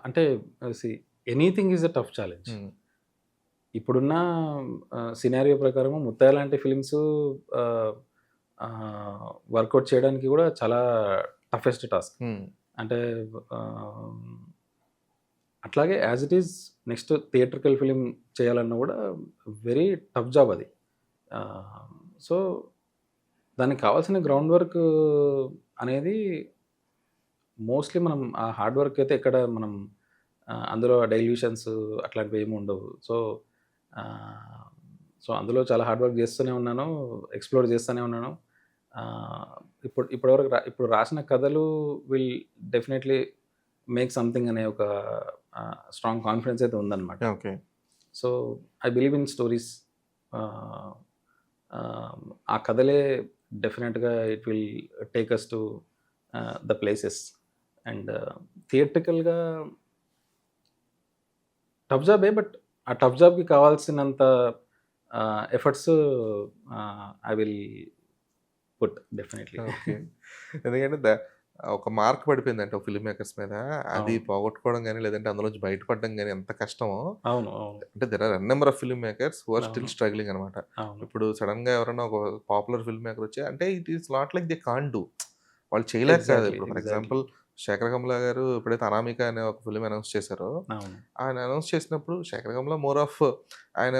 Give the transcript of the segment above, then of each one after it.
అంటే anything is a tough challenge. హ్మ్. ఇప్పుడున్న సినారియో ప్రకారము 'ముత్తయ్య' లాంటి ఫిల్మ్స్ ఆహ్, వర్కౌట్ చేయడానికి కూడా చాలా టఫెస్ట్ టాస్క్. హ్మ్. అంటే ఆహ్, అట్లాగే as it is next theatrical film చేయాలన్నా కూడా వెరీ టఫ్ జాబ్ అది. సో, దానికి కావాల్సిన గ్రౌండ్ వర్క్ అనేది మోస్ట్‌లీ మనం ఆ హార్డ్ వర్క్ అయితే ఎక్కడ మనం అందులో డైల్యూషన్స్ అట్లాంటివి ఏమి ఉండవు. ఆహ్, సో, అందులో చాలా హార్డ్ వర్క్ చేస్తూనే ఉన్నాను. ఎక్స్‌ప్లోర్ చేస్తూనే ఉన్నాను. ఆహ్, ఇప్పటివరకు ఇప్పుడు రాసిన కథలు విల్ డెఫినైట్‌లీ మేక్ సంథింగ్ అనే ఒక స్ట్రాంగ్ కాన్ఫిడెన్స్ అయితే ఉందన్నమాట. Okay. So, I believe in stories. Ah, ah, ఆ కథలే డెఫినిట్‌గా it will take us to the places. And థియేట్రికల్‌గా టఫ్ జాబే. బట్ ఆ టఫ్ జాబ్‌కి కావాల్సినంత ఎఫర్ట్స్ ఐ విల్ పుట్ డెఫినైట్‌లీ. ఓకే. ఎందుకంటే ఒక మార్క్ పడిపోయిందంట ఒక ఫిల్మ్ మేకర్స్ మీద. అది అవును. పోగొట్టుకోవడం గాని, లేదంటే అందులోంచి బయటపడడం గాని ఎంత కష్టమో. అవును. అవును. అంటే there are an number of film makers who are still అవును. స్ట్రగ్లింగ్ అనమాట. అవును. ఇప్పుడు సడెన్‌గా ఎవరైనా ఒక పాపులర్ ఫిల్మ్ మేకర్ వచ్చి అంటే it is not like they can't do. వాళ్ళు చేయలేక కాదు. ఎగ్జాక్ట్‌లీ. ఇప్పుడు for exactly. Example 'Sekhar Kammula' గారు ఎప్పుడైతే 'అనామిక' అనే ఒక ఫిల్మ్ అనౌన్స్ చేశారో, అవును. ఆయన అనౌన్స్ చేసినప్పుడు 'శేఖర్ కమ్ల' మోర్ ఆఫ్ ఆయన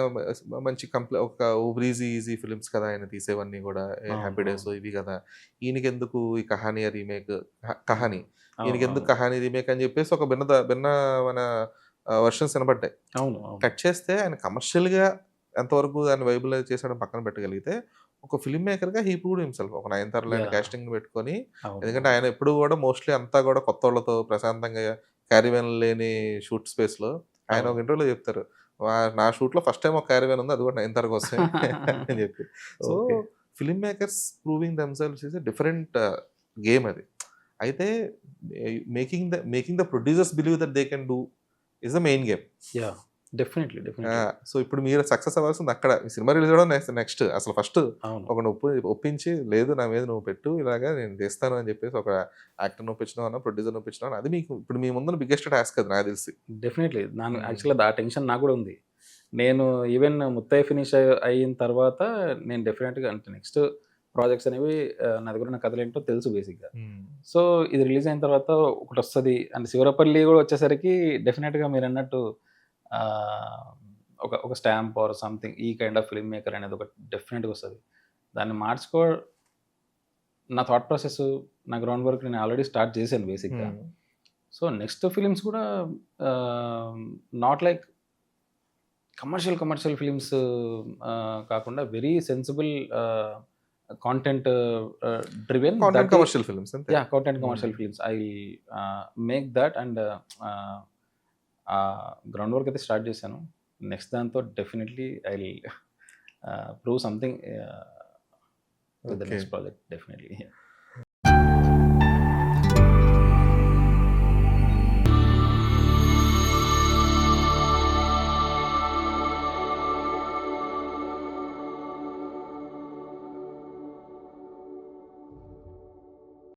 మంచి ఒక బ్రీజీ, ఈజీ ఫిల్మ్స్ కదా! ఆయన తీసేవన్నీ గూడా. అవును. 'హ్యాపీ డేస్' అవును. ఇవి కదా! ఈయనకెందుకు ఈ 'కహానియా' రీమేక్ హ్మ్. 'కహాని' అవును. ఈయనకెందుకు అవును. 'కహాని' రీమేక్ అని చెప్పేసి ఒక భిన్నమైన వెర్షన్స్ వినపడ్డాయి. అవును. అవును. కట్ చేస్తే ఆయన కమర్షియల్‌గా ఎంతవరకు దాన్ని వైబులైజ్ చేసాడో పక్కన పెట్టగలిగితే, ఒక ఫిల్మ్ మేకర్‌గా హీ ప్రూవ్డ్ హిమ్సెల్ఫ్. ఒక 'నయనతార' లాంటి యాహ్! కాస్టింగ్‌ని పెట్టుకొని, అవును. ఎందుకంటే అవును. ఆయన ఎప్పుడు గూడా మోస్ట్‌లీ అంతా గూడా కొత్తోళ్ళతో ప్రశాంతంగా క్యారివాన్ లేని షూట్ స్పేస్‌లో ఆయన ఒక అవును. ఇంటర్వ్యూలో చెప్తారు. నా షూట్‌లో ఫస్ట్ టైమ్ ఒక క్యారివాన్ ఉంది. అది కూడా 'నయనతార' కోసమే అని చెప్పి. So, okay. Film makers proving themselves is a different game అది. అయితే making the producers believe that they can do is the main game. Yeah! Definitely. ఆ! డెఫినైట్‌లీ. సో, ఇప్పుడు మీరు సక్సెస్ అవ్వాల్సింది అక్కడ. ఈ సినిమా రిలీజ్ అవ్వడం నెక్స్ట్. అసలు ఫస్ట్ అవును. ఒకడిని ఒప్పించి, లేదు నా మీద నువ్వు పెట్టు. ఇలాగ నేను తీస్తాను అని చెప్పేసి ఒక యాక్టర్‌ని ఒప్పించడం అన్నా, ప్రొడ్యూసర్‌ని ఒప్పించడం అన్నా, అది మీకు ఇప్పుడు మీ ముందున్న బిగ్గెస్ట్ టాస్క్ అది నాకు తెలిసి. డెఫినైట్‌లీ. హ్మ్. యాక్చువల్‌గా ఆ టెన్షన్ నాకు గూడా ఉంది. నేను ఈవెన్ 'ముత్తయ్య' ఫినిష్ అయిన తర్వాత నేను డెఫినెట్‌గా అంటే నెక్స్ట్ ప్రాజెక్ట్స్ అనేవి నా దగ్గర ఉన్న కథలేంటో తెలుసు బేసిక్‌గా. హ్మ్. సో, ఇది రిలీజ్ అయిన తర్వాత ఒకటొస్తది. అండ్ 'శివరపల్లి' గూడా వచ్చేసరికి డెఫినెట్‌గా మీరన్నట్టు ఆహ్, ఒక స్టాంప్ ఆర్ సంథింగ్ ఈ కైండ్ ఆఫ్ ఫిల్మ్ మేకర్ అనేది ఒకటి డెఫినెట్‌గా వస్తది. దాన్ని నా థాట్ ప్రాసెస్, నా గ్రౌండ్ వర్క్ నేను ఆల్రెడీ స్టార్ట్ చేశాను బేసిక్‌గా. హ్మ్. సో, నెక్స్ట్ ఫిల్మ్స్ కూడా ఆహ్, నాట్ లైక్ కమర్షియల్ ఫిల్మ్స్ కాకుండా very sensible content driven content that is commercial films అంతే. యాహ్! కాంటెంట్ హ్మ్. Commercial films. I make that and ground work అయితే స్టార్ట్ చేశాను. నెక్స్ట్ దాంతో definitely I will prove something with the okay. Next project definitely.